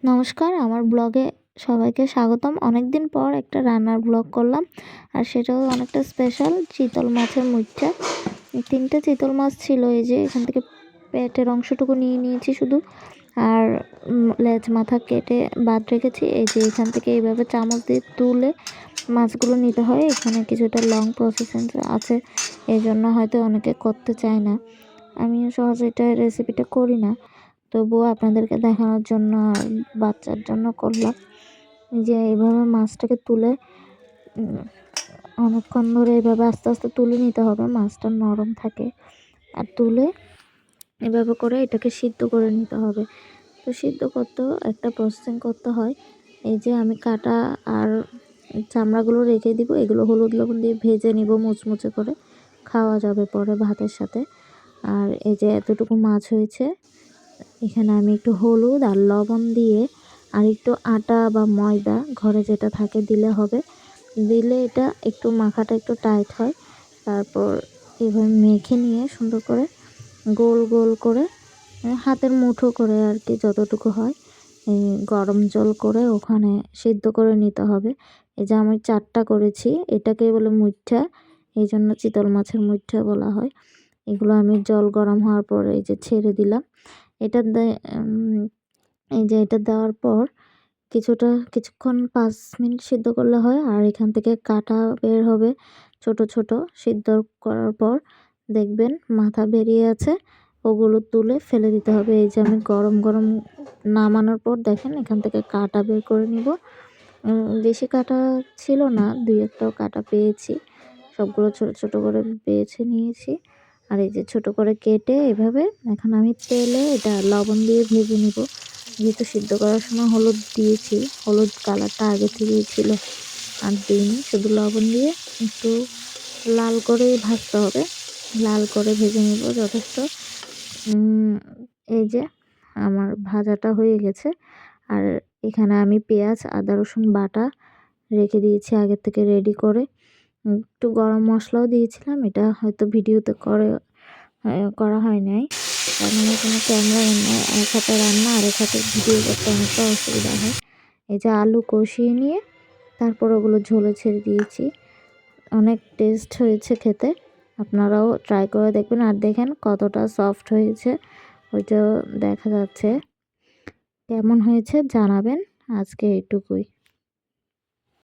নমস্কার, আমার ব্লগে সবাইকে স্বাগতম। অনেকদিন পর একটা রান্নার ব্লগ করলাম, আর সেটাও অনেকটা স্পেশাল। চিতল মাছের মুইঠা। 3টে চিতল মাছ ছিল, এই যে এখান থেকে পেটের অংশটুকু নিয়ে নিয়েছি শুধু, আর লেজ মাথা কেটে বাদ রেখেছি। এই যে এখান থেকে এইভাবে চামচ দিয়ে তুলে মাছগুলো নিতে হয়। এখানে কিছুটা লং প্রসেস আছে, এই জন্য হয়তো অনেকে করতে চায় না। আমিও সহজে এটা রেসিপিটা করি না, তবুও আপনাদেরকে দেখানোর জন্য আর বাচ্চার জন্য করলাম। যে এইভাবে মাছটাকে তুলে অনেকক্ষণ ধরে এইভাবে আস্তে আস্তে তুলে নিতে হবে, মাছটা নরম থাকে। আর তুলে এভাবে করে এটাকে সিদ্ধ করে নিতে হবে। তো সিদ্ধ করতেও একটা প্রসেসিং করতে হয়। এই যে আমি কাটা আর চামড়াগুলো রেখে দিব, এগুলো হলুদ লবণ দিয়ে ভেজে নিব মুচমুচে করে, খাওয়া যাবে পরে ভাতের সাথে। আর এই যে এতটুকু মাছ হয়েছে, এখানে আমি একটু হলুদ আর লবণ দিয়ে আর একটু আটা বা ময়দা ঘরে যেটা থাকে দিলে হবে। দিলে এটা একটু মাখাটা একটু টাইট হয়। তারপর এভাবে মেখে নিয়ে সুন্দর করে গোল গোল করে হাতের মুঠো করে আর কি যতটুকু হয়, গরম জল করে ওখানে সিদ্ধ করে নিতে হবে। এই যে আমি 4টা করেছি, এটাকে বলে মুইঠা, এই জন্য চিতল মাছের মুইঠা বলা হয়। এগুলো আমি জল গরম হওয়ার পর এই যে ছেড়ে দিলাম। এই যে এটা দেওয়ার পর কিছুক্ষণ 5 মিনিট সিদ্ধ করলে হয়। আর এখান থেকে কাটা বের হবে ছোট ছোট। সিদ্ধ করার পর দেখবেন মাথা বেরিয়ে আছে, ওগুলো তুলে ফেলে দিতে হবে। এই যে আমি গরম গরম নামানোর পর দেখেন এখান থেকে কাটা বের করে নিব। বেশি কাটা ছিল না, 2-1টাও কাটা পেয়েছি। সবগুলো ছোট ছোট করে বেছে নিয়েছি। আর এই যে ছোট করে কেটে এভাবে এখন আমি তেলে এটা লবণ দিয়ে ভেজে নিব। যেহেতু সিদ্ধ করার সময় হলুদ দিয়েছি, হলুদ কালারটা আগে থেকেই ছিল, আর দিইনি, শুধু লবণ দিয়ে একটু লাল করেই ভাজতে হবে। লাল করে ভেজে নিব যথেষ্ট। এই যে আমার ভাজাটা হয়ে গেছে। আর এখানে আমি পেঁয়াজ আদা রসুন বাটা রেখে দিয়েছি আগের থেকে রেডি করে। একটু গরম মশলাও দিয়েছিলাম, এটা হয়তো ভিডিওতে করা হয় নাই, কারণ এখানে ক্যামেরা নেই। এক হাতে রান্না আর এক হাতে ভিডিও করতে অনেকটা অসুবিধা হয়। এই যে আলু কষিয়ে নিয়ে তারপর ওগুলো ঝোলে ছেড়ে দিয়েছি। অনেক টেস্ট হয়েছে খেতে, আপনারাও ট্রাই করে দেখবেন। আর দেখেন কতটা সফট হয়েছে, ওইটাও দেখা যাচ্ছে। কেমন হয়েছে জানাবেন। আজকে এইটুকুই।